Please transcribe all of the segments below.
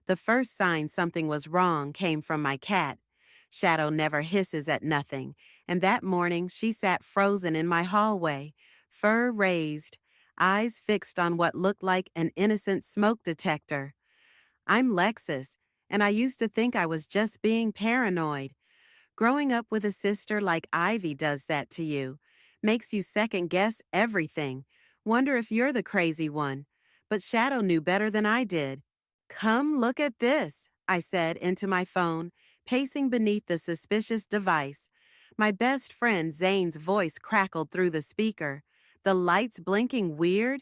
The first sign something was wrong came from my cat. Shadow never hisses at nothing, and that morning she sat frozen in my hallway, fur raised, eyes fixed on what looked like an innocent smoke detector. I'm Lexus, and I used to think I was just being paranoid. Growing up with a sister like Ivy does that to you. Makes you second guess everything. Wonder if you're the crazy one. But Shadow knew better than I did. Come look at this, I said into my phone, pacing beneath the suspicious device. My best friend Zane's voice crackled through the speaker. The lights blinking weird?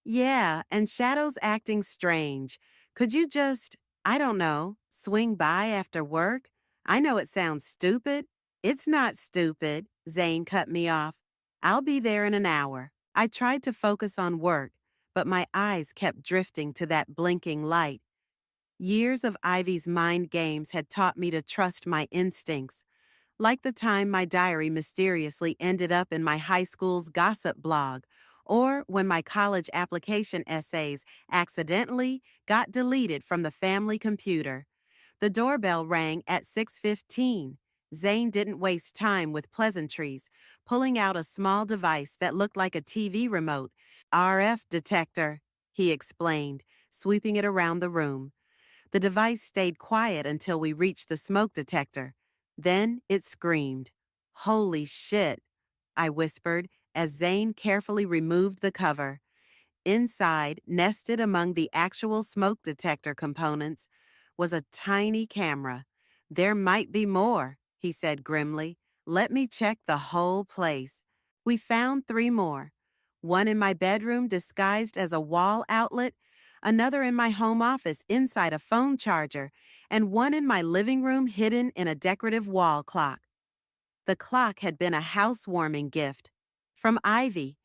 Yeah, and Shadow's acting strange. Could you just, I don't know, swing by after work? I know it sounds stupid. It's not stupid, Zane cut me off. I'll be there in an hour. I tried to focus on work, but my eyes kept drifting to that blinking light. Years of Ivy's mind games had taught me to trust my instincts, like the time my diary mysteriously ended up in my high school's gossip blog, or when my college application essays accidentally got deleted from the family computer. The doorbell rang at 6:15. Zane didn't waste time with pleasantries, pulling out a small device that looked like a TV remote. RF detector, he explained, sweeping it around the room. The device stayed quiet until we reached the smoke detector. Then it screamed. Holy shit, I whispered as Zane carefully removed the cover. Inside, nested among the actual smoke detector components, was a tiny camera. There might be more, he said grimly. Let me check the whole place. We found 3 more. One in my bedroom disguised as a wall outlet, another in my home office inside a phone charger, and one in my living room hidden in a decorative wall clock. The clock had been a housewarming gift. From Ivy.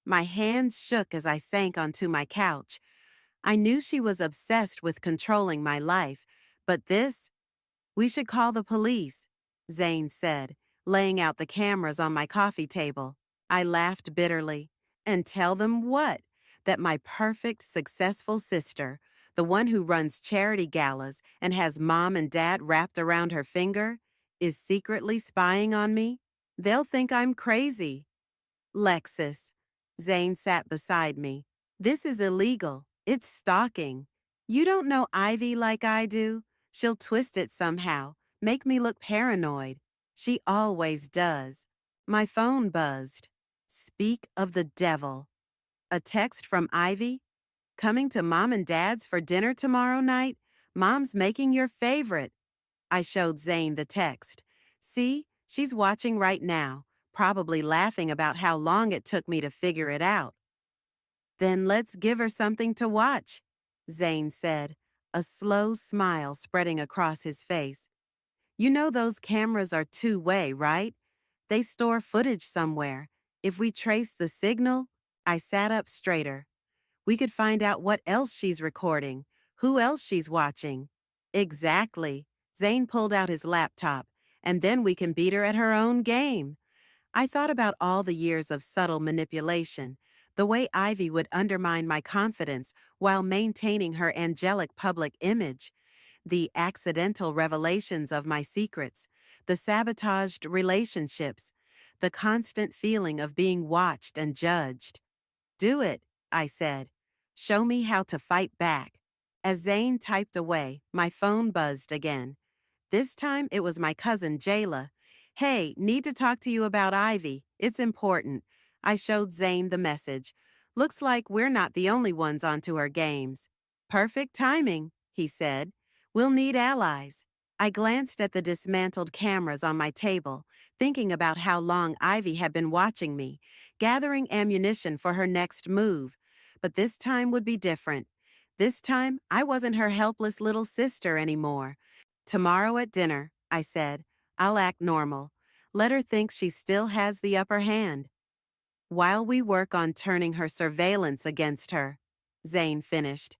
My hands shook as I sank onto my couch. I knew she was obsessed with controlling my life, but this, we should call the police, Zane said, laying out the cameras on my coffee table. I laughed bitterly. And tell them what? That my perfect, successful sister, the one who runs charity galas and has mom and dad wrapped around her finger, is secretly spying on me? They'll think I'm crazy. Lexus. Zane sat beside me. This is illegal. It's stalking. You don't know Ivy like I do. She'll twist it somehow, make me look paranoid. She always does. My phone buzzed. Speak of the devil. A text from Ivy? Coming to Mom and Dad's for dinner tomorrow night? Mom's making your favorite. I showed Zane the text. See, she's watching right now, probably laughing about how long it took me to figure it out. Then let's give her something to watch, Zane said, a slow smile spreading across his face. You know those cameras are two-way, right? They store footage somewhere. If we trace the signal, I sat up straighter. We could find out what else she's recording, who else she's watching. Exactly. Zane pulled out his laptop, and then we can beat her at her own game. I thought about all the years of subtle manipulation, the way Ivy would undermine my confidence while maintaining her angelic public image, the accidental revelations of my secrets, the sabotaged relationships, the constant feeling of being watched and judged. Do it, I said. Show me how to fight back. As Zane typed away, my phone buzzed again. This time it was my cousin Jayla. Hey, need to talk to you about Ivy. It's important. I showed Zane the message. Looks like we're not the only ones onto her games. Perfect timing, he said. We'll need allies. I glanced at the dismantled cameras on my table, thinking about how long Ivy had been watching me, gathering ammunition for her next move. But this time would be different. This time, I wasn't her helpless little sister anymore. Tomorrow at dinner, I said, I'll act normal. Let her think she still has the upper hand. While we work on turning her surveillance against her, Zane finished.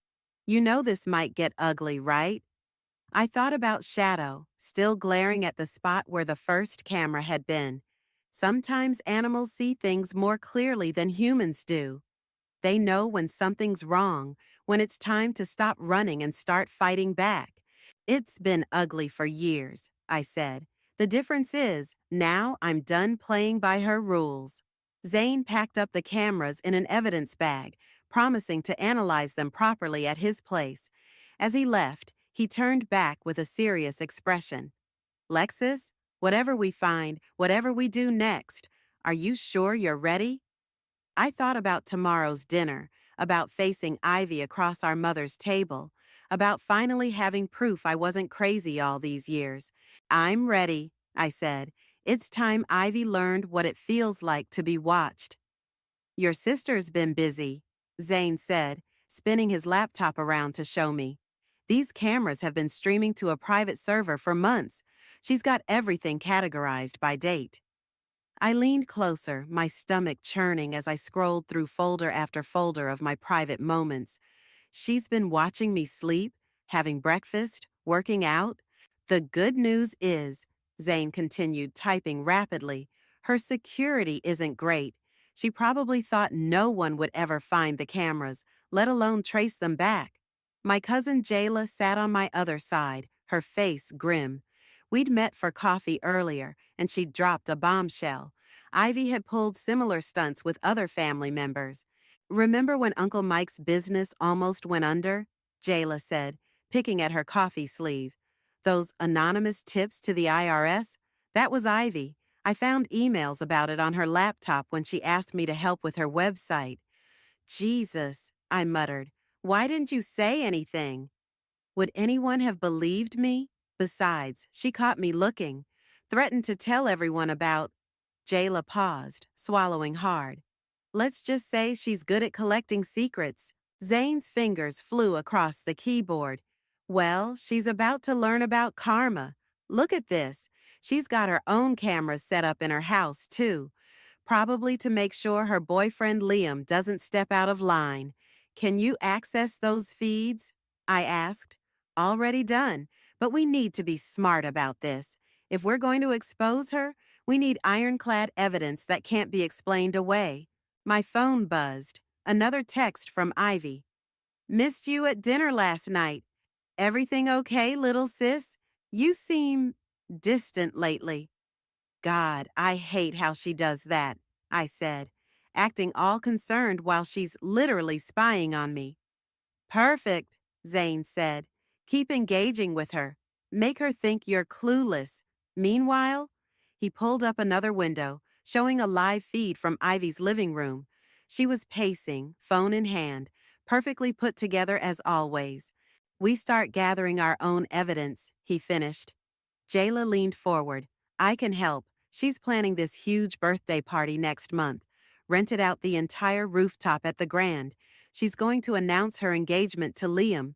You know this might get ugly, right? I thought about Shadow, still glaring at the spot where the first camera had been. Sometimes animals see things more clearly than humans do. They know when something's wrong, when it's time to stop running and start fighting back. It's been ugly for years, I said. The difference is, now I'm done playing by her rules. Zane packed up the cameras in an evidence bag, promising to analyze them properly at his place. As he left, he turned back with a serious expression. Lexus, whatever we find, whatever we do next, are you sure you're ready? I thought about tomorrow's dinner, about facing Ivy across our mother's table, about finally having proof I wasn't crazy all these years. I'm ready, I said. It's time Ivy learned what it feels like to be watched. Your sister's been busy, Zane said, spinning his laptop around to show me. These cameras have been streaming to a private server for months. She's got everything categorized by date. I leaned closer, my stomach churning as I scrolled through folder after folder of my private moments. She's been watching me sleep, having breakfast, working out. The good news is, Zane continued, typing rapidly, her security isn't great. She probably thought no one would ever find the cameras, let alone trace them back. My cousin Jayla sat on my other side, her face grim. We'd met for coffee earlier, and she'd dropped a bombshell. Ivy had pulled similar stunts with other family members. Remember when Uncle Mike's business almost went under? Jayla said, picking at her coffee sleeve. Those anonymous tips to the IRS? That was Ivy. I found emails about it on her laptop when she asked me to help with her website. Jesus, I muttered. Why didn't you say anything? Would anyone have believed me? Besides, she caught me looking. Threatened to tell everyone about. Jayla paused, swallowing hard. Let's just say she's good at collecting secrets. Zane's fingers flew across the keyboard. Well, she's about to learn about karma. Look at this. She's got her own cameras set up in her house, too. Probably to make sure her boyfriend Liam doesn't step out of line. Can you access those feeds? I asked. Already done, but we need to be smart about this. If we're going to expose her, we need ironclad evidence that can't be explained away. My phone buzzed. Another text from Ivy. Missed you at dinner last night. Everything okay, little sis? You seem distant lately. God, I hate how she does that, I said, acting all concerned while she's literally spying on me. Perfect, Zane said. Keep engaging with her. Make her think you're clueless. Meanwhile, he pulled up another window, showing a live feed from Ivy's living room. She was pacing, phone in hand, perfectly put together as always. We start gathering our own evidence, he finished. Jayla leaned forward. I can help. She's planning this huge birthday party next month. Rented out the entire rooftop at the Grand. She's going to announce her engagement to Liam.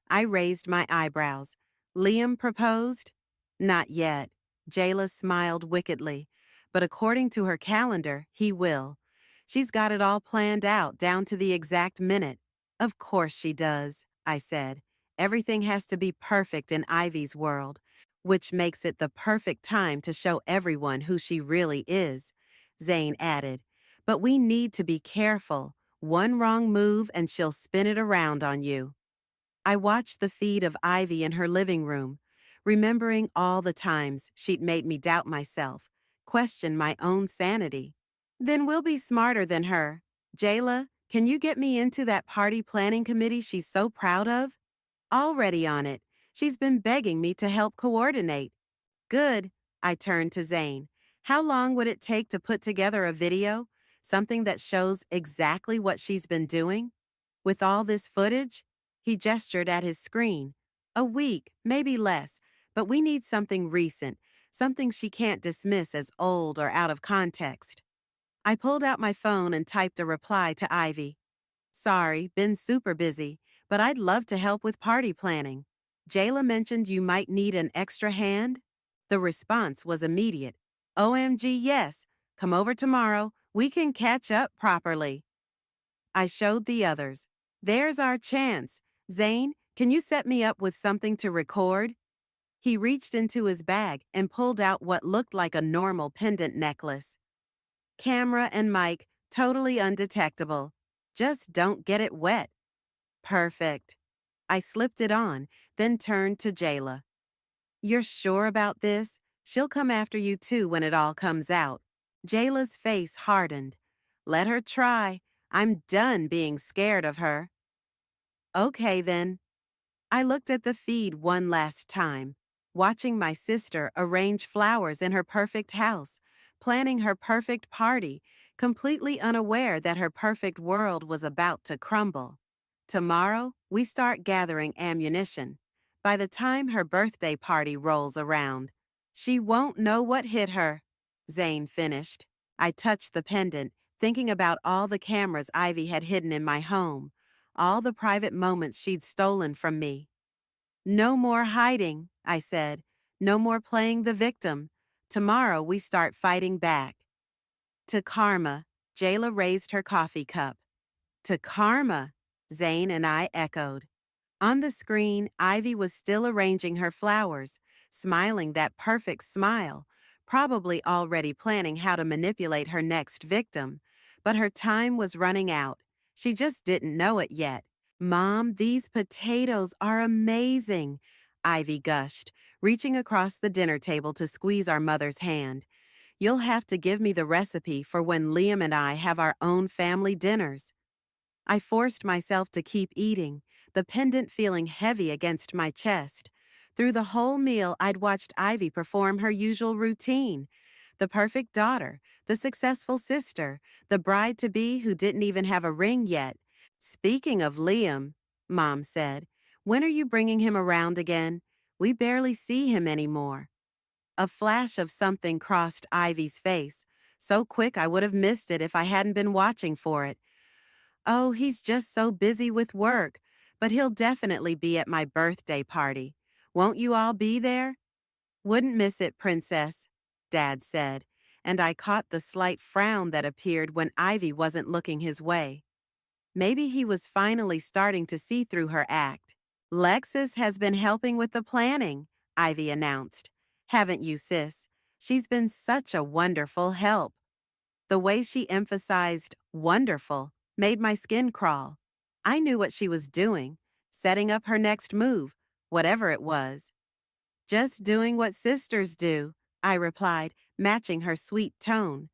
I raised my eyebrows. Liam proposed? Not yet. Jayla smiled wickedly. But according to her calendar, he will. She's got it all planned out, down to the exact minute. Of course she does, I said. Everything has to be perfect in Ivy's world, which makes it the perfect time to show everyone who she really is, Zane added. But we need to be careful. One wrong move and she'll spin it around on you. I watched the feed of Ivy in her living room, remembering all the times she'd made me doubt myself, question my own sanity. Then we'll be smarter than her. Jayla, can you get me into that party planning committee she's so proud of? Already on it. She's been begging me to help coordinate. Good. I turned to Zane. How long would it take to put together a video? Something that shows exactly what she's been doing? With all this footage? He gestured at his screen. A week, maybe less, but we need something recent, something she can't dismiss as old or out of context. I pulled out my phone and typed a reply to Ivy. Sorry, been super busy, but I'd love to help with party planning. Jayla mentioned you might need an extra hand? The response was immediate. OMG, yes. Come over tomorrow. We can catch up properly. I showed the others. There's our chance. Zane, can you set me up with something to record? He reached into his bag and pulled out what looked like a normal pendant necklace. Camera and mic, totally undetectable. Just don't get it wet. Perfect. I slipped it on, then turned to Jayla. You're sure about this? She'll come after you too when it all comes out. Jayla's face hardened. Let her try. I'm done being scared of her. Okay then. I looked at the feed one last time, watching my sister arrange flowers in her perfect house, planning her perfect party, completely unaware that her perfect world was about to crumble. Tomorrow, we start gathering ammunition. By the time her birthday party rolls around, she won't know what hit her. Zane finished. I touched the pendant, thinking about all the cameras Ivy had hidden in my home, all the private moments she'd stolen from me. No more hiding, I said. No more playing the victim. Tomorrow we start fighting back. To karma, Jayla raised her coffee cup. To karma, Zane and I echoed. On the screen, Ivy was still arranging her flowers, smiling that perfect smile, probably already planning how to manipulate her next victim. But her time was running out. She just didn't know it yet. Mom, these potatoes are amazing, Ivy gushed, reaching across the dinner table to squeeze our mother's hand. You'll have to give me the recipe for when Liam and I have our own family dinners. I forced myself to keep eating, the pendant feeling heavy against my chest. Through the whole meal, I'd watched Ivy perform her usual routine. The perfect daughter, the successful sister, the bride-to-be who didn't even have a ring yet. Speaking of Liam, Mom said, when are you bringing him around again? We barely see him anymore. A flash of something crossed Ivy's face, so quick I would have missed it if I hadn't been watching for it. Oh, he's just so busy with work, but he'll definitely be at my birthday party. Won't you all be there? Wouldn't miss it, Princess, Dad said, and I caught the slight frown that appeared when Ivy wasn't looking his way. Maybe he was finally starting to see through her act. Lexus has been helping with the planning, Ivy announced. Haven't you, sis? She's been such a wonderful help. The way she emphasized wonderful made my skin crawl. I knew what she was doing, setting up her next move, whatever it was. Just doing what sisters do, I replied, matching her sweet tone.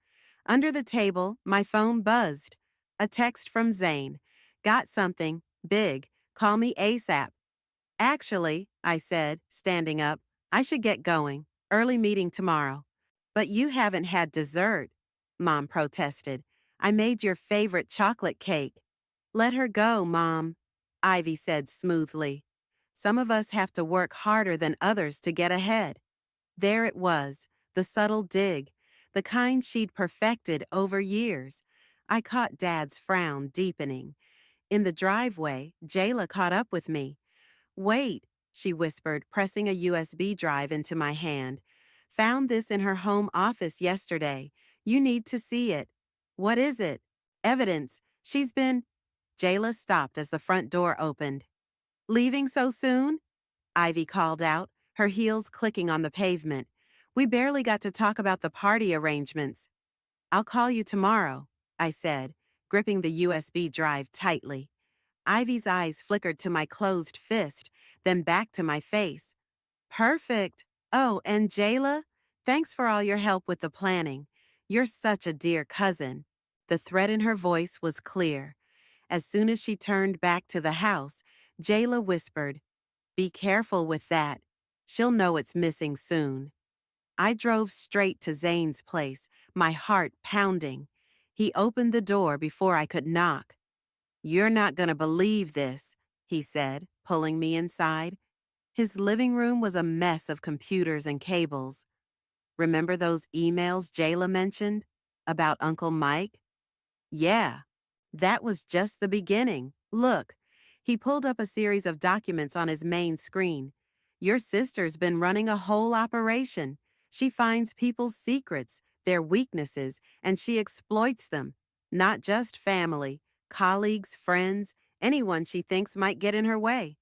Under the table, my phone buzzed. A text from Zane. Got something. Big. Call me ASAP. Actually, I said, standing up, I should get going. Early meeting tomorrow. But you haven't had dessert, Mom protested. I made your favorite chocolate cake. Let her go, Mom, Ivy said smoothly. Some of us have to work harder than others to get ahead. There it was, the subtle dig, the kind she'd perfected over years. I caught Dad's frown deepening. In the driveway, Jayla caught up with me. Wait, she whispered, pressing a USB drive into my hand. Found this in her home office yesterday. You need to see it. What is it? Evidence. She's been... Jayla stopped as the front door opened. Leaving so soon? Ivy called out, her heels clicking on the pavement. We barely got to talk about the party arrangements. I'll call you tomorrow, I said, gripping the USB drive tightly. Ivy's eyes flickered to my closed fist, then back to my face. Perfect. Oh, and Jayla, thanks for all your help with the planning. You're such a dear cousin. The threat in her voice was clear. As soon as she turned back to the house, Jayla whispered, Be careful with that. She'll know it's missing soon. I drove straight to Zane's place, my heart pounding. He opened the door before I could knock. You're not gonna believe this, he said, pulling me inside. His living room was a mess of computers and cables. Remember those emails Jayla mentioned? About Uncle Mike? Yeah, that was just the beginning. Look, he pulled up a series of documents on his main screen. Your sister's been running a whole operation. She finds people's secrets, their weaknesses, and she exploits them. Not just family, colleagues, friends, anyone she thinks might get in her way.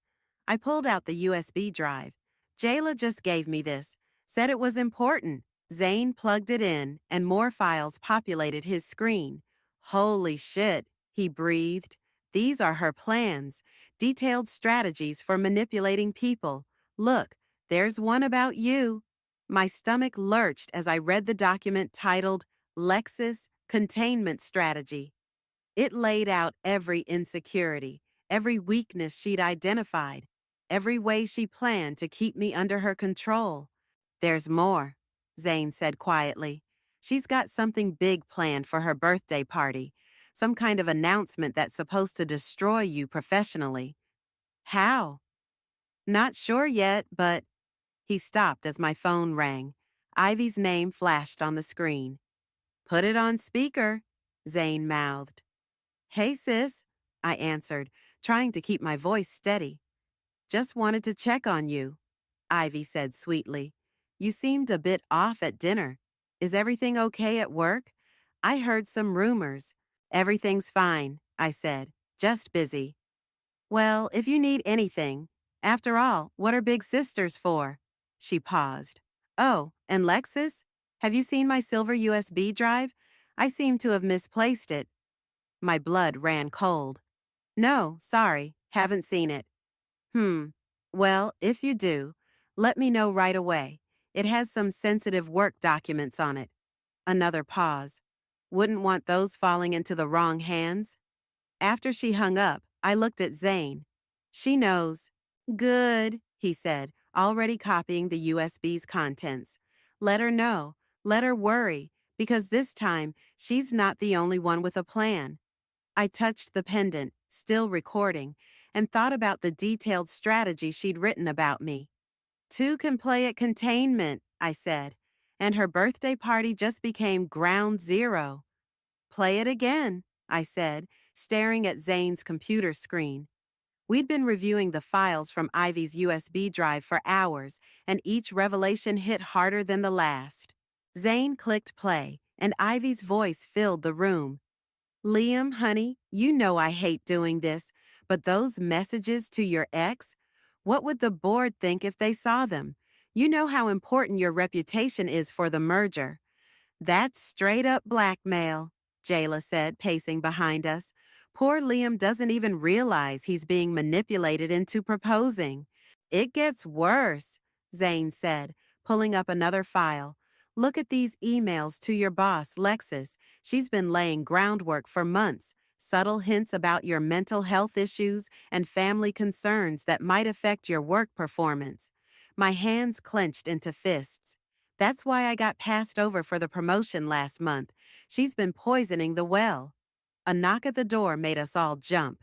I pulled out the USB drive. Jayla just gave me this, said it was important. Zane plugged it in, and more files populated his screen. Holy shit, he breathed. These are her plans. Detailed strategies for manipulating people. Look, there's one about you. My stomach lurched as I read the document titled Lexus Containment Strategy. It laid out every insecurity, every weakness she'd identified, every way she planned to keep me under her control. There's more, Zane said quietly. She's got something big planned for her birthday party, some kind of announcement that's supposed to destroy you professionally. How? Not sure yet, but he stopped as my phone rang. Ivy's name flashed on the screen. Put it on speaker, Zane mouthed. Hey, sis, I answered, trying to keep my voice steady. Just wanted to check on you, Ivy said sweetly. You seemed a bit off at dinner. Is everything okay at work? I heard some rumors. Everything's fine, I said. Just busy. Well, if you need anything. After all, what are big sisters for? She paused. Oh, and Lexus? Have you seen my silver USB drive? I seem to have misplaced it. My blood ran cold. No, sorry, haven't seen it. Well, if you do, let me know right away. It has some sensitive work documents on it. Another pause. Wouldn't want those falling into the wrong hands. After she hung up, I looked at Zane. She knows. Good, he said, already copying the USB's contents. Let her know. Let her worry, because this time she's not the only one with a plan. I touched the pendant, still recording, and thought about the detailed strategy she'd written about me. Two can play at containment, I said, and her birthday party just became ground zero. Play it again, I said, staring at Zane's computer screen. We'd been reviewing the files from Ivy's USB drive for hours, and each revelation hit harder than the last. Zane clicked play, and Ivy's voice filled the room. Liam, honey, you know I hate doing this, but those messages to your ex, what would the board think if they saw them? You know how important your reputation is for the merger. That's straight up blackmail, Jayla said, pacing behind us. Poor Liam doesn't even realize he's being manipulated into proposing. It gets worse, Zane said, pulling up another file. Look at these emails to your boss, Lexus. She's been laying groundwork for months, subtle hints about your mental health issues and family concerns that might affect your work performance. My hands clenched into fists. That's why I got passed over for the promotion last month. She's been poisoning the well. A knock at the door made us all jump.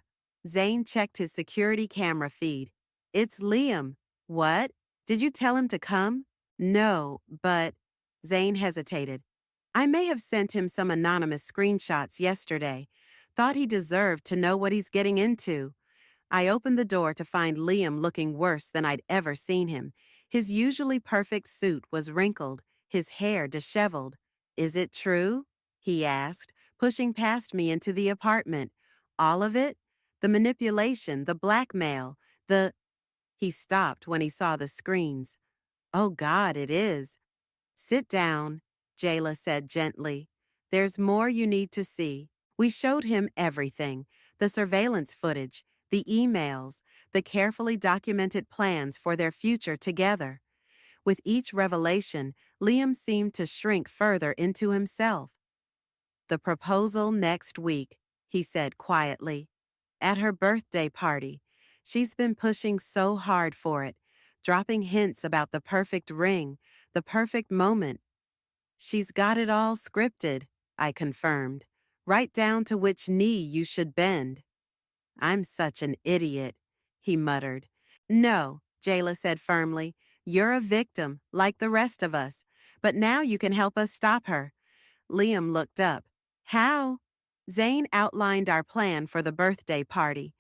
Zane checked his security camera feed. It's Liam. What? Did you tell him to come? No, but... Zane hesitated. I may have sent him some anonymous screenshots yesterday. Thought he deserved to know what he's getting into. I opened the door to find Liam looking worse than I'd ever seen him. His usually perfect suit was wrinkled, his hair disheveled. Is it true? He asked, pushing past me into the apartment. All of it? The manipulation, the blackmail, the... He stopped when he saw the screens. Oh God, it is. Sit down, Jayla said gently. There's more you need to see. We showed him everything. The surveillance footage, the emails, the carefully documented plans for their future together. With each revelation, Liam seemed to shrink further into himself. The proposal next week, he said quietly. At her birthday party. She's been pushing so hard for it, dropping hints about the perfect ring, the perfect moment. She's got it all scripted, I confirmed, right down to which knee you should bend. I'm such an idiot, he muttered. No, Jayla said firmly. You're a victim, like the rest of us. But now you can help us stop her. Liam looked up. How? Zane outlined our plan for the birthday party.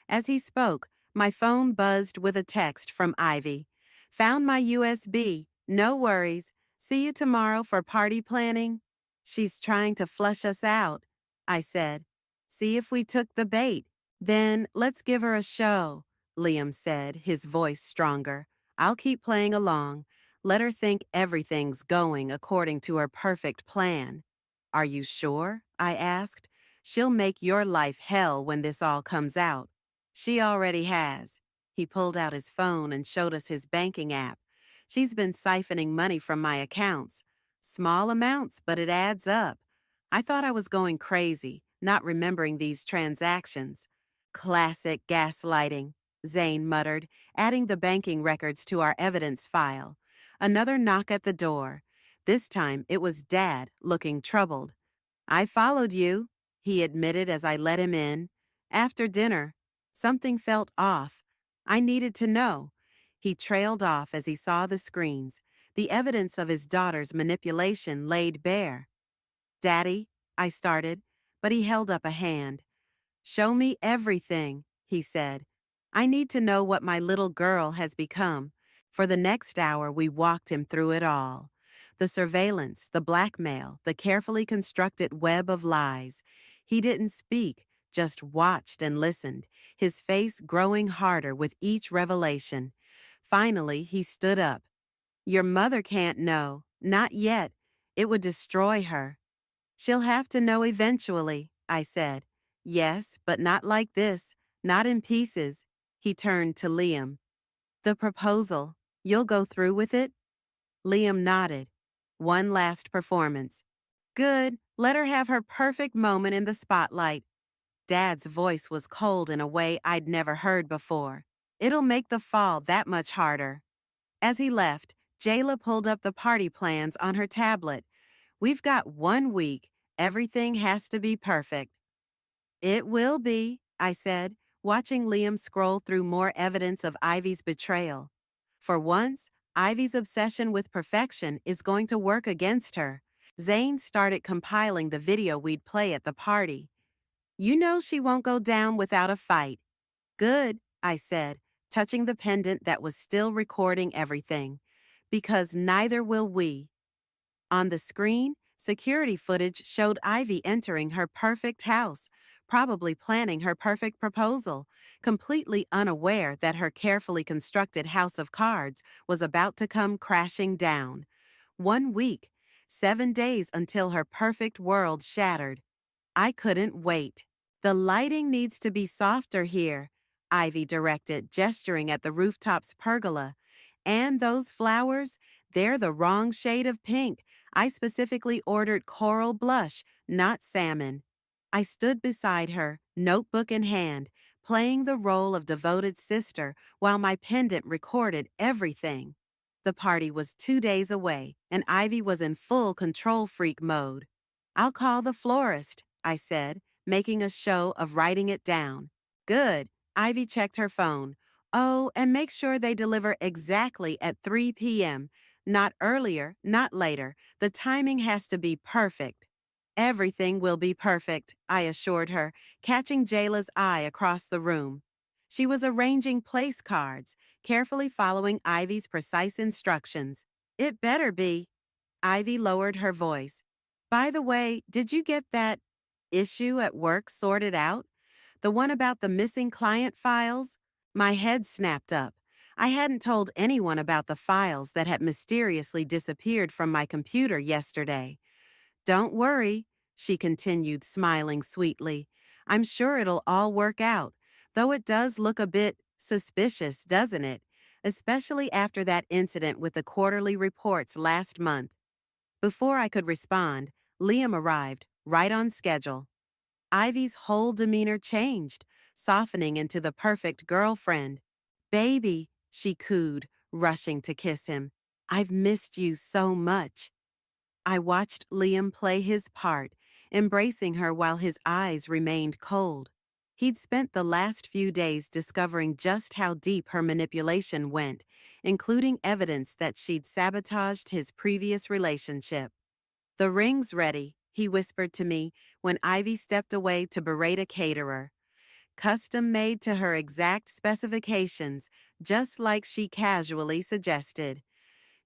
As he spoke, my phone buzzed with a text from Ivy. Found my USB. No worries. See you tomorrow for party planning. She's trying to flush us out, I said. See if we took the bait. Then let's give her a show, Liam said, his voice stronger. I'll keep playing along. Let her think everything's going according to her perfect plan. Are you sure? I asked. She'll make your life hell when this all comes out. She already has. He pulled out his phone and showed us his banking app. She's been siphoning money from my accounts. Small amounts, but it adds up. I thought I was going crazy, not remembering these transactions. Classic gaslighting, Zane muttered, adding the banking records to our evidence file. Another knock at the door. This time it was Dad, looking troubled. I followed you, he admitted as I let him in. After dinner, something felt off. I needed to know. He trailed off as he saw the screens, the evidence of his daughter's manipulation laid bare. Daddy, I started, but he held up a hand. Show me everything, he said. I need to know what my little girl has become. For the next hour, we walked him through it all. The surveillance, the blackmail, the carefully constructed web of lies. He didn't speak, just watched and listened, his face growing harder with each revelation. Finally, he stood up. Your mother can't know, not yet. It would destroy her. She'll have to know eventually, I said. Yes, but not like this, not in pieces. He turned to Liam. The proposal, you'll go through with it? Liam nodded. One last performance. Good, let her have her perfect moment in the spotlight. Dad's voice was cold in a way I'd never heard before. It'll make the fall that much harder. As he left, Jayla pulled up the party plans on her tablet. We've got 1 week. Everything has to be perfect. It will be, I said, watching Liam scroll through more evidence of Ivy's betrayal. For once, Ivy's obsession with perfection is going to work against her. Zane started compiling the video we'd play at the party. You know she won't go down without a fight. Good, I said, touching the pendant that was still recording everything. Because neither will we. On the screen, security footage showed Ivy entering her perfect house, probably planning her perfect proposal, completely unaware that her carefully constructed house of cards was about to come crashing down. 1 week, 7 days until her perfect world shattered. I couldn't wait. The lighting needs to be softer here, Ivy directed, gesturing at the rooftops pergola. And those flowers, they're the wrong shade of pink. I specifically ordered coral blush, not salmon. I stood beside her, notebook in hand, playing the role of devoted sister while my pendant recorded everything. The party was 2 days away, and Ivy was in full control freak mode. I'll call the florist, I said, making a show of writing it down. Good. Ivy checked her phone. Oh, and make sure they deliver exactly at 3 p.m. Not earlier, not later. The timing has to be perfect. Everything will be perfect, I assured her, catching Jayla's eye across the room. She was arranging place cards, carefully following Ivy's precise instructions. It better be. Ivy lowered her voice. By the way, did you get that issue at work sorted out? The one about the missing client files? My head snapped up. I hadn't told anyone about the files that had mysteriously disappeared from my computer yesterday. Don't worry, she continued, smiling sweetly. I'm sure it'll all work out, though it does look a bit suspicious, doesn't it? Especially after that incident with the quarterly reports last month. Before I could respond, Liam arrived, right on schedule. Ivy's whole demeanor changed, softening into the perfect girlfriend. Baby, she cooed, rushing to kiss him. I've missed you so much. I watched Liam play his part, embracing her while his eyes remained cold. He'd spent the last few days discovering just how deep her manipulation went, including evidence that she'd sabotaged his previous relationship. The ring's ready, he whispered to me when Ivy stepped away to berate a caterer. Custom made to her exact specifications, just like she casually suggested.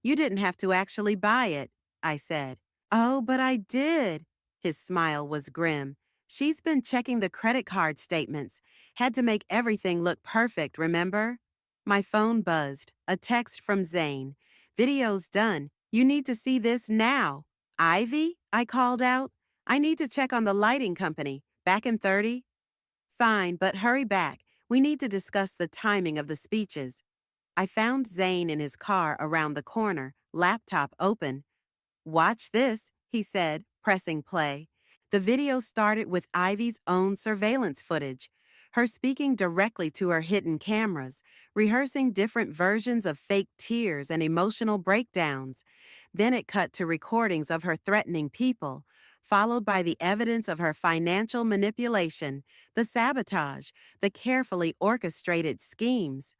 You didn't have to actually buy it, I said. Oh, but I did. His smile was grim. She's been checking the credit card statements. Had to make everything look perfect, remember? My phone buzzed. A text from Zane. Video's done. You need to see this now. Ivy? I called out. I need to check on the lighting company. Back in 30? Fine, but hurry back. We need to discuss the timing of the speeches. I found Zane in his car around the corner, laptop open. Watch this, he said, pressing play. The video started with Ivy's own surveillance footage, her speaking directly to her hidden cameras, rehearsing different versions of fake tears and emotional breakdowns. Then it cut to recordings of her threatening people, followed by the evidence of her financial manipulation, the sabotage, the carefully orchestrated schemes.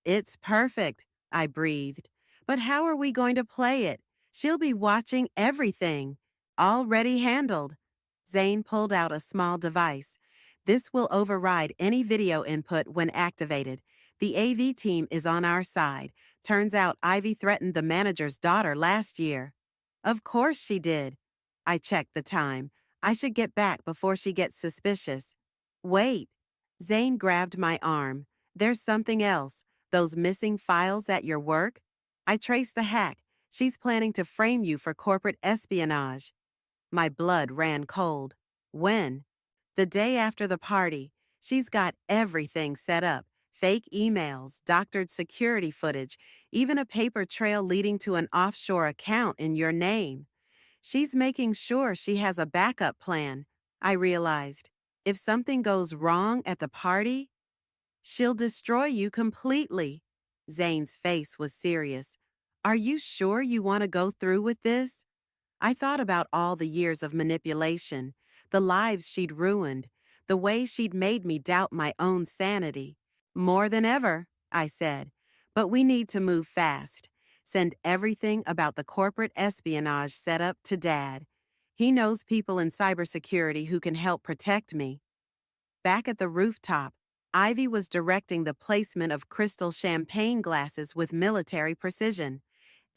It's perfect, I breathed. But how are we going to play it? She'll be watching everything. Already handled. Zane pulled out a small device. This will override any video input when activated. The AV team is on our side. Turns out Ivy threatened the manager's daughter last year. Of course she did. I checked the time. I should get back before she gets suspicious. Wait. Zane grabbed my arm. There's something else. Those missing files at your work? I traced the hack. She's planning to frame you for corporate espionage. My blood ran cold. When? The day after the party. She's got everything set up. Fake emails, doctored security footage, even a paper trail leading to an offshore account in your name. She's making sure she has a backup plan, I realized. If something goes wrong at the party, she'll destroy you completely. Zane's face was serious. Are you sure you want to go through with this? I thought about all the years of manipulation, the lives she'd ruined, the way she'd made me doubt my own sanity. More than ever, I said. But we need to move fast. Send everything about the corporate espionage setup to Dad. He knows people in cybersecurity who can help protect me. Back at the rooftop, Ivy was directing the placement of crystal champagne glasses with military precision.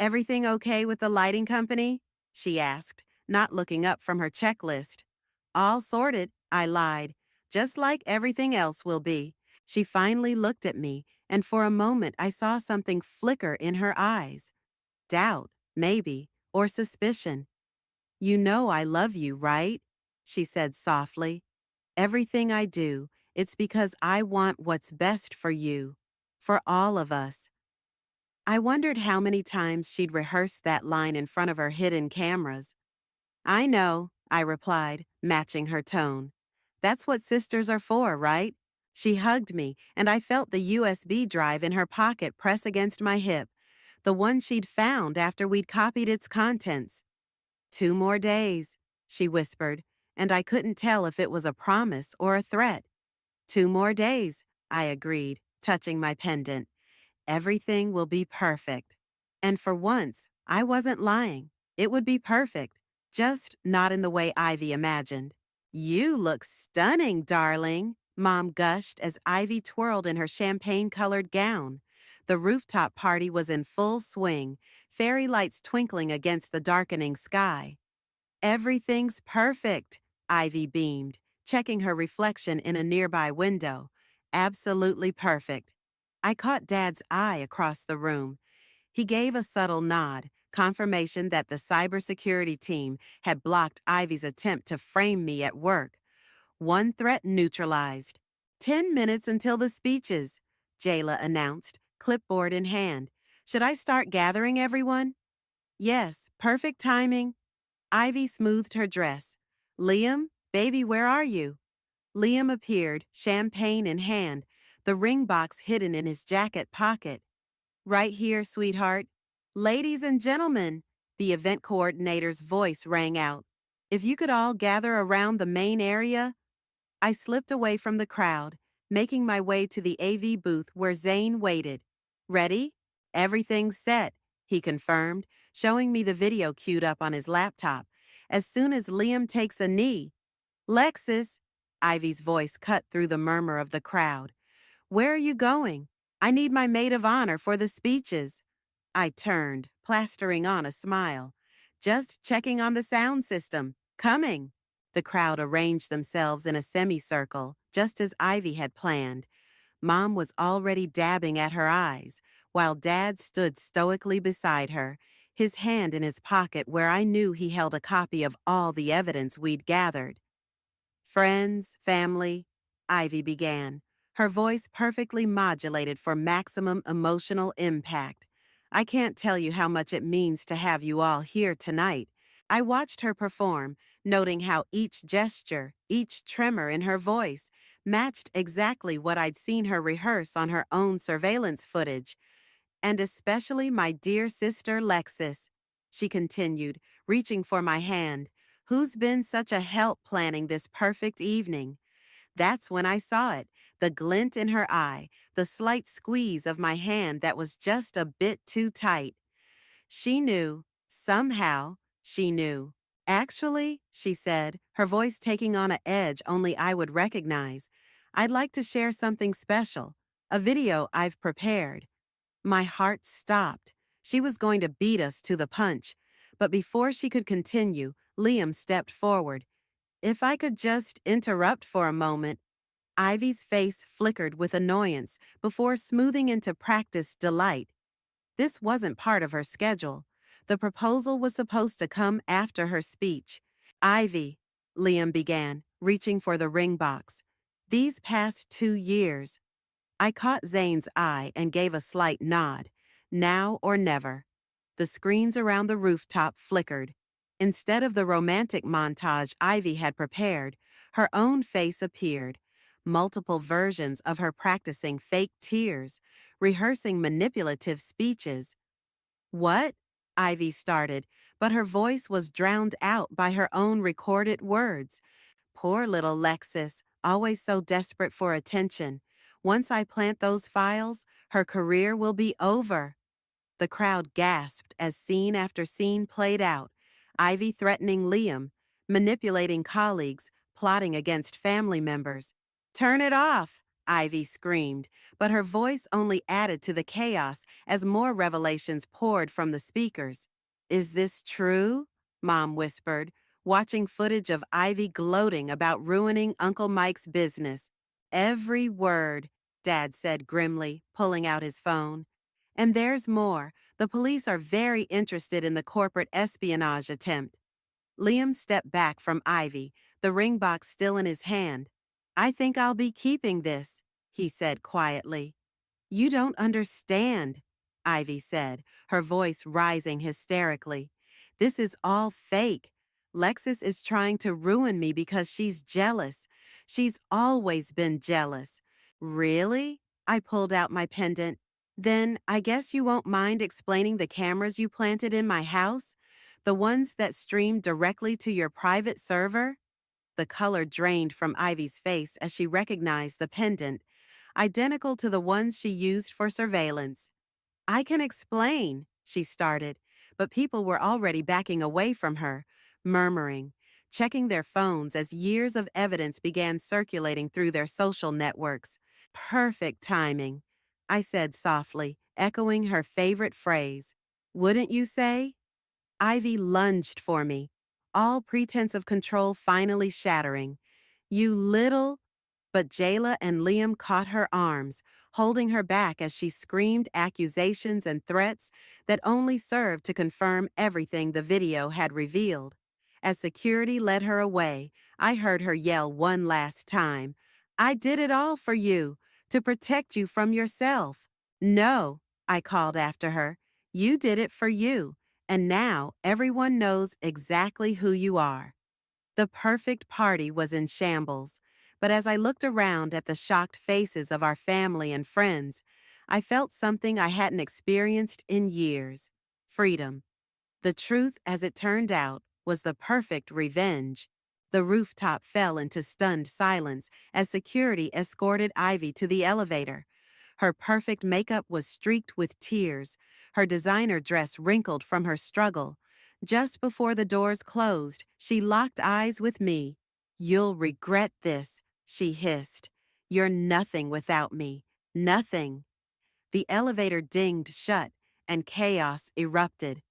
Everything okay with the lighting company? She asked, not looking up from her checklist. All sorted, I lied. Just like everything else will be. She finally looked at me, and for a moment I saw something flicker in her eyes. Doubt, maybe, or suspicion. You know I love you, right? She said softly. Everything I do, it's because I want what's best for you, for all of us. I wondered how many times she'd rehearsed that line in front of her hidden cameras. I know, I replied, matching her tone. That's what sisters are for, right? She hugged me, and I felt the USB drive in her pocket press against my hip, the one she'd found after we'd copied its contents. 2 more days, she whispered, and I couldn't tell if it was a promise or a threat. 2 more days, I agreed, touching my pendant. Everything will be perfect. And for once, I wasn't lying. It would be perfect, just not in the way Ivy imagined. You look stunning, darling, Mom gushed as Ivy twirled in her champagne-colored gown. The rooftop party was in full swing, fairy lights twinkling against the darkening sky. Everything's perfect, Ivy beamed, checking her reflection in a nearby window. Absolutely perfect. I caught Dad's eye across the room. He gave a subtle nod, confirmation that the cybersecurity team had blocked Ivy's attempt to frame me at work. One threat neutralized. 10 minutes until the speeches, Jayla announced, clipboard in hand. Should I start gathering everyone? Yes, perfect timing. Ivy smoothed her dress. Liam, baby, where are you? Liam appeared, champagne in hand, the ring box hidden in his jacket pocket. Right here, sweetheart. Ladies and gentlemen, the event coordinator's voice rang out. If you could all gather around the main area. I slipped away from the crowd, making my way to the AV booth where Zane waited. Ready? Everything's set, he confirmed, showing me the video queued up on his laptop. As soon as Liam takes a knee. Lexus, Ivy's voice cut through the murmur of the crowd. Where are you going? I need my maid of honor for the speeches. I turned, plastering on a smile. Just checking on the sound system. Coming. The crowd arranged themselves in a semicircle, just as Ivy had planned. Mom was already dabbing at her eyes, while Dad stood stoically beside her, his hand in his pocket where I knew he held a copy of all the evidence we'd gathered. Friends, family, Ivy began. her voice perfectly modulated for maximum emotional impact. I can't tell you how much it means to have you all here tonight. I watched her perform, noting how each gesture, each tremor in her voice, matched exactly what I'd seen her rehearse on her own surveillance footage. And especially my dear sister Lexis, she continued, reaching for my hand, who's been such a help planning this perfect evening. That's when I saw it, the glint in her eye, the slight squeeze of my hand that was just a bit too tight. She knew. Somehow, she knew. Actually, she said, her voice taking on a edge only I would recognize, I'd like to share something special, a video I've prepared. My heart stopped. She was going to beat us to the punch. But before she could continue, Liam stepped forward. If I could just interrupt for a moment. Ivy's face flickered with annoyance before smoothing into practiced delight. This wasn't part of her schedule. The proposal was supposed to come after her speech. Ivy, Liam began, reaching for the ring box. These past 2 years. I caught Zane's eye and gave a slight nod. Now or never. The screens around the rooftop flickered. Instead of the romantic montage Ivy had prepared, her own face appeared. Multiple versions of her practicing fake tears, rehearsing manipulative speeches. What? Ivy started, but her voice was drowned out by her own recorded words. Poor little Lexis, always so desperate for attention. Once I plant those files, her career will be over. The crowd gasped as scene after scene played out. Ivy threatening Liam, manipulating colleagues, plotting against family members. Turn it off, Ivy screamed, but her voice only added to the chaos as more revelations poured from the speakers. Is this true? Mom whispered, watching footage of Ivy gloating about ruining Uncle Mike's business. Every word, Dad said grimly, pulling out his phone. And there's more. The police are very interested in the corporate espionage attempt. Liam stepped back from Ivy, the ring box still in his hand. I think I'll be keeping this, he said quietly. You don't understand, Ivy said, her voice rising hysterically. This is all fake. Lexis is trying to ruin me because she's jealous. She's always been jealous. Really? I pulled out my pendant. Then I guess you won't mind explaining the cameras you planted in my house? The ones that stream directly to your private server? The color drained from Ivy's face as she recognized the pendant, identical to the ones she used for surveillance. I can explain, she started, but people were already backing away from her, murmuring, checking their phones as years of evidence began circulating through their social networks. Perfect timing, I said softly, echoing her favorite phrase. Wouldn't you say? Ivy lunged for me, all pretense of control finally shattering. You little... But Jayla and Liam caught her arms, holding her back as she screamed accusations and threats that only served to confirm everything the video had revealed. As security led her away, I heard her yell one last time, I did it all for you, to protect you from yourself. No, I called after her, you did it for you, and now everyone knows exactly who you are. The perfect party was in shambles, but as I looked around at the shocked faces of our family and friends, I felt something I hadn't experienced in years: freedom. The truth, as it turned out, was the perfect revenge. The rooftop fell into stunned silence as security escorted Ivy to the elevator. Her perfect makeup was streaked with tears, her designer dress wrinkled from her struggle. Just before the doors closed, she locked eyes with me. You'll regret this, she hissed. You're nothing without me. Nothing. The elevator dinged shut, and chaos erupted.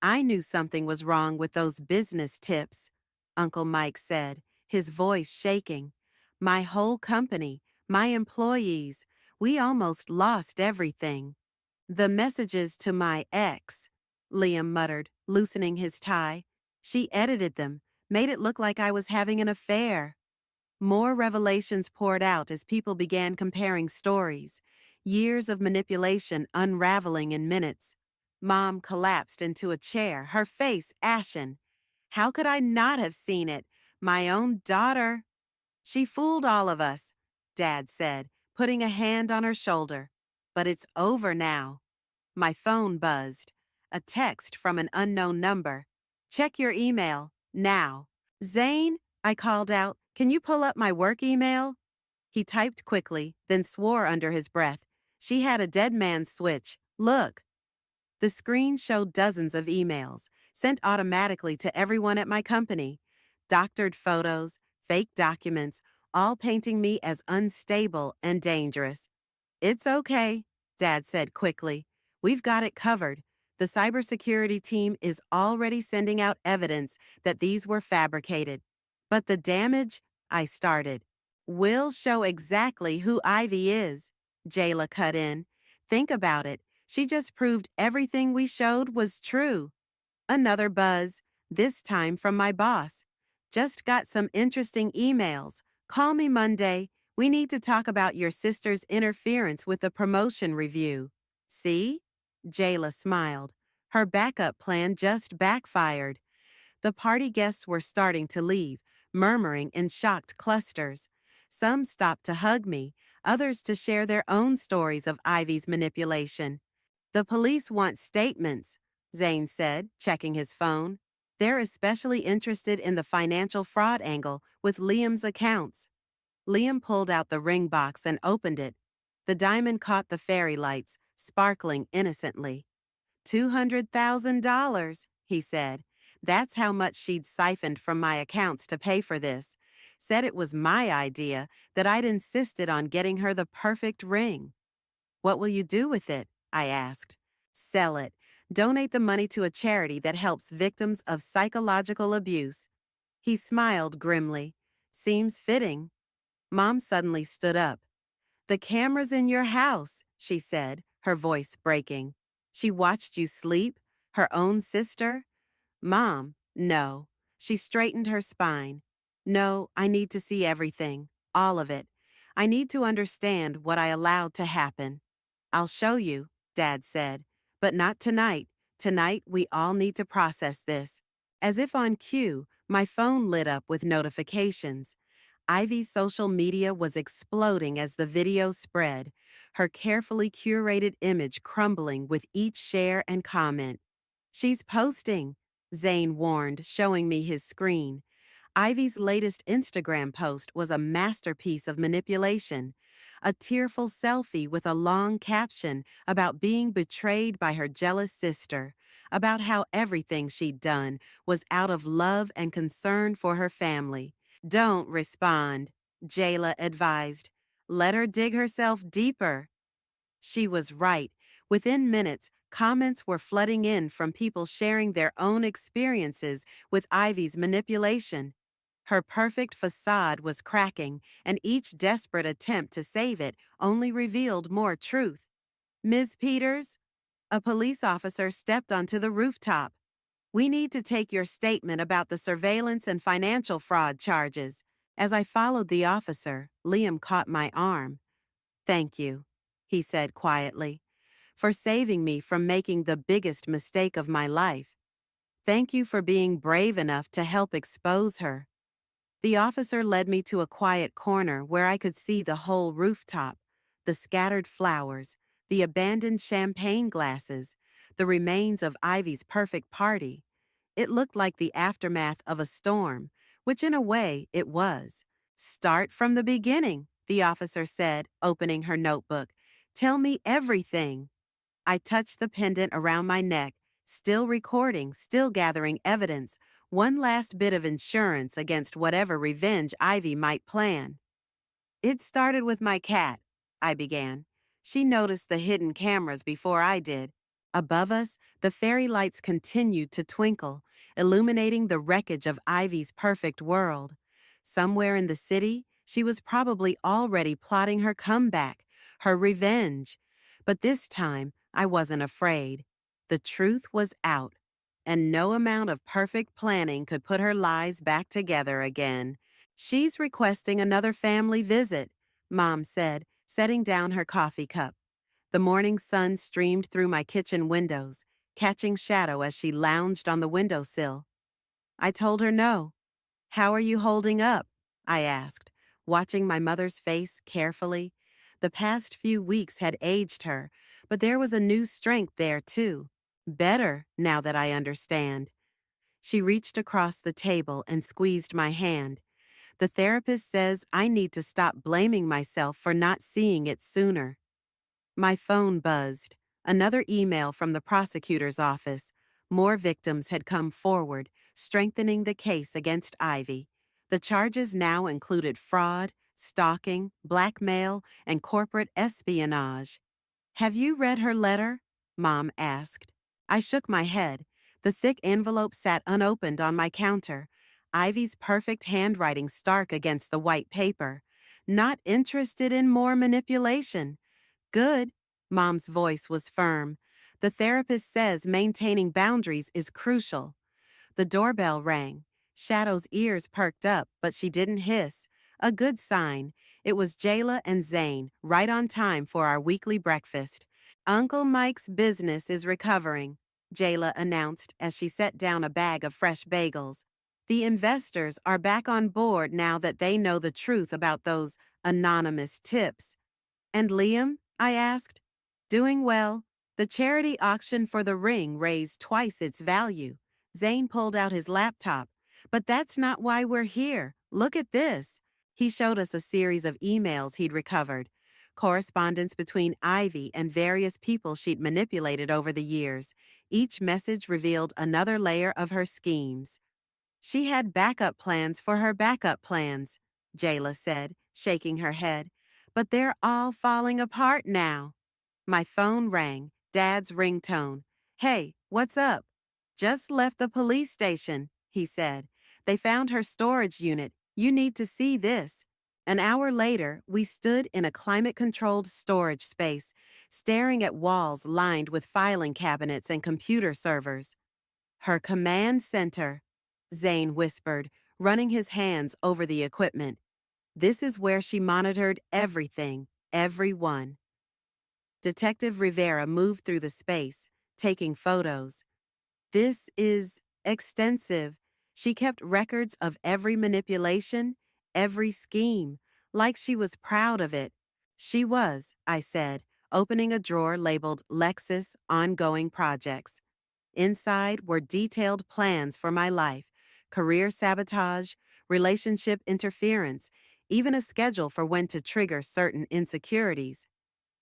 I knew something was wrong with those business tips, Uncle Mike said, his voice shaking. My whole company, my employees, we almost lost everything. The messages to my ex, Liam muttered, loosening his tie. She edited them, made it look like I was having an affair. More revelations poured out as people began comparing stories, years of manipulation unraveling in minutes. Mom collapsed into a chair, her face ashen. How could I not have seen it? My own daughter. She fooled all of us, Dad said, putting a hand on her shoulder. But it's over now. My phone buzzed. A text from an unknown number. Check your email, now. Zane, I called out, can you pull up my work email? He typed quickly, then swore under his breath. She had a dead man's switch. Look. The screen showed dozens of emails, sent automatically to everyone at my company. Doctored photos, fake documents, all painting me as unstable and dangerous. It's okay, Dad said quickly. We've got it covered. The cybersecurity team is already sending out evidence that these were fabricated. But the damage, I started. We'll show exactly who Ivy is, Jayla cut in. Think about it. She just proved everything we showed was true. Another buzz, this time from my boss. Just got some interesting emails. Call me Monday. We need to talk about your sister's interference with the promotion review. See? Jayla smiled. Her backup plan just backfired. The party guests were starting to leave, murmuring in shocked clusters. Some stopped to hug me, others to share their own stories of Ivy's manipulation. The police want statements, Zane said, checking his phone. They're especially interested in the financial fraud angle with Liam's accounts. Liam pulled out the ring box and opened it. The diamond caught the fairy lights, sparkling innocently. $200,000, he said. That's how much she'd siphoned from my accounts to pay for this. Said it was my idea, that I'd insisted on getting her the perfect ring. What will you do with it? I asked. Sell it. Donate the money to a charity that helps victims of psychological abuse. He smiled grimly. Seems fitting. Mom suddenly stood up. The camera's in your house, she said, her voice breaking. She watched you sleep? Her own sister? Mom, no. She straightened her spine. No, I need to see everything. All of it. I need to understand what I allowed to happen. I'll show you, Dad said. But not tonight. Tonight, we all need to process this. As if on cue, my phone lit up with notifications. Ivy's social media was exploding as the video spread, her carefully curated image crumbling with each share and comment. She's posting, Zane warned, showing me his screen. Ivy's latest Instagram post was a masterpiece of manipulation, a tearful selfie with a long caption about being betrayed by her jealous sister, about how everything she'd done was out of love and concern for her family. Don't respond, Jayla advised. Let her dig herself deeper. She was right. Within minutes, comments were flooding in from people sharing their own experiences with Ivy's manipulation. Her perfect facade was cracking, and each desperate attempt to save it only revealed more truth. Ms. Peters? A police officer stepped onto the rooftop. We need to take your statement about the surveillance and financial fraud charges. As I followed the officer, Liam caught my arm. Thank you, he said quietly, for saving me from making the biggest mistake of my life. Thank you for being brave enough to help expose her. The officer led me to a quiet corner where I could see the whole rooftop, the scattered flowers, the abandoned champagne glasses, the remains of Ivy's perfect party. It looked like the aftermath of a storm, which in a way it was. Start from the beginning, the officer said, opening her notebook. Tell me everything. I touched the pendant around my neck, still recording, still gathering evidence, one last bit of insurance against whatever revenge Ivy might plan. It started with my cat, I began. She noticed the hidden cameras before I did. Above us, the fairy lights continued to twinkle, illuminating the wreckage of Ivy's perfect world. Somewhere in the city, she was probably already plotting her comeback, her revenge. But this time, I wasn't afraid. The truth was out, and no amount of perfect planning could put her lies back together again. She's requesting another family visit, Mom said, setting down her coffee cup. The morning sun streamed through my kitchen windows, catching shadow as she lounged on the windowsill. I told her no. How are you holding up? I asked, watching my mother's face carefully. The past few weeks had aged her, but there was a new strength there too. Better, now that I understand. She reached across the table and squeezed my hand. The therapist says I need to stop blaming myself for not seeing it sooner. My phone buzzed. Another email from the prosecutor's office. More victims had come forward, strengthening the case against Ivy. The charges now included fraud, stalking, blackmail, and corporate espionage. Have you read her letter? Mom asked. I shook my head. The thick envelope sat unopened on my counter. Ivy's perfect handwriting stark against the white paper. Not interested in more manipulation. Good. Mom's voice was firm. The therapist says maintaining boundaries is crucial. The doorbell rang. Shadow's ears perked up, but she didn't hiss. A good sign. It was Jayla and Zane, right on time for our weekly breakfast. Uncle Mike's business is recovering, Jayla announced as she set down a bag of fresh bagels. The investors are back on board now that they know the truth about those anonymous tips. And Liam? I asked. Doing well. The charity auction for the ring raised twice its value. Zane pulled out his laptop. But that's not why we're here. Look at this. He showed us a series of emails he'd recovered. Correspondence between Ivy and various people she'd manipulated over the years. Each message revealed another layer of her schemes. She had backup plans for her backup plans, Jayla said, shaking her head. But they're all falling apart now. My phone rang, Dad's ringtone. Hey, what's up? Just left the police station, he said. They found her storage unit. You need to see this. An hour later, we stood in a climate-controlled storage space, staring at walls lined with filing cabinets and computer servers. Her command center, Zane whispered, running his hands over the equipment. This is where she monitored everything, everyone. Detective Rivera moved through the space, taking photos. This is extensive. She kept records of every manipulation, every scheme, like she was proud of it. She was, I said, opening a drawer labeled Lexus Ongoing Projects. Inside were detailed plans for my life, career sabotage, relationship interference, even a schedule for when to trigger certain insecurities.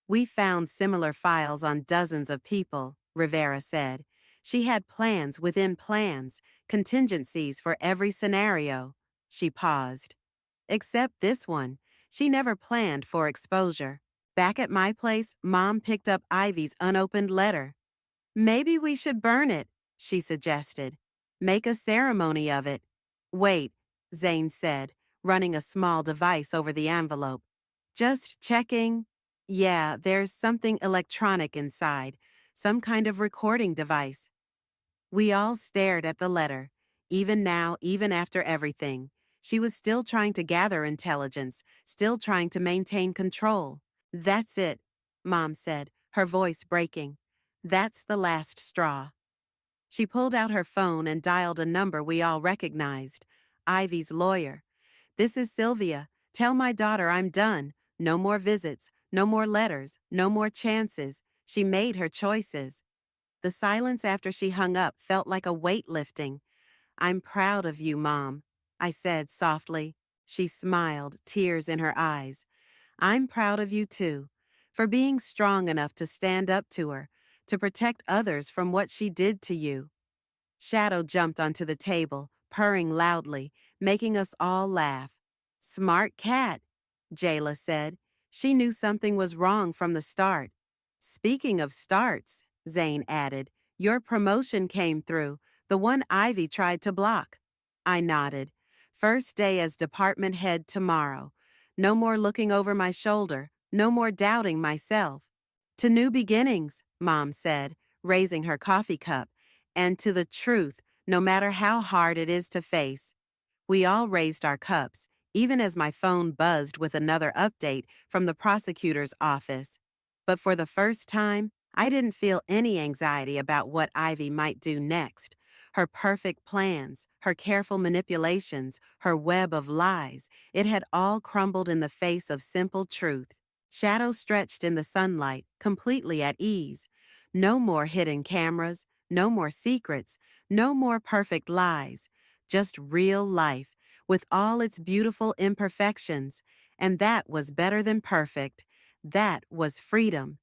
We found similar files on dozens of people, Rivera said. She had plans within plans, contingencies for every scenario. She paused. Except this one. She never planned for exposure. Back at my place, Mom picked up Ivy's unopened letter. Maybe we should burn it, she suggested. Make a ceremony of it. Wait, Zane said, running a small device over the envelope. Just checking. Yeah, there's something electronic inside, some kind of recording device. We all stared at the letter. Even now, even after everything, she was still trying to gather intelligence, still trying to maintain control. That's it, Mom said, her voice breaking. That's the last straw. She pulled out her phone and dialed a number we all recognized. Ivy's lawyer. This is Sylvia. Tell my daughter I'm done. No more visits, no more letters, no more chances. She made her choices. The silence after she hung up felt like a weight lifting. I'm proud of you, Mom, I said softly. She smiled, tears in her eyes. I'm proud of you too, for being strong enough to stand up to her, to protect others from what she did to you. Shadow jumped onto the table, purring loudly, making us all laugh. Smart cat, Jayla said. She knew something was wrong from the start. Speaking of starts, Zane added, your promotion came through, the one Ivy tried to block. I nodded. First day as department head tomorrow. No more looking over my shoulder, no more doubting myself. To new beginnings, Mom said, raising her coffee cup, and to the truth, no matter how hard it is to face. We all raised our cups, even as my phone buzzed with another update from the prosecutor's office. But for the first time, I didn't feel any anxiety about what Ivy might do next. Her perfect plans, her careful manipulations, her web of lies, it had all crumbled in the face of simple truth. Shadow stretched in the sunlight, completely at ease. No more hidden cameras, no more secrets, no more perfect lies. Just real life, with all its beautiful imperfections. And that was better than perfect. That was freedom.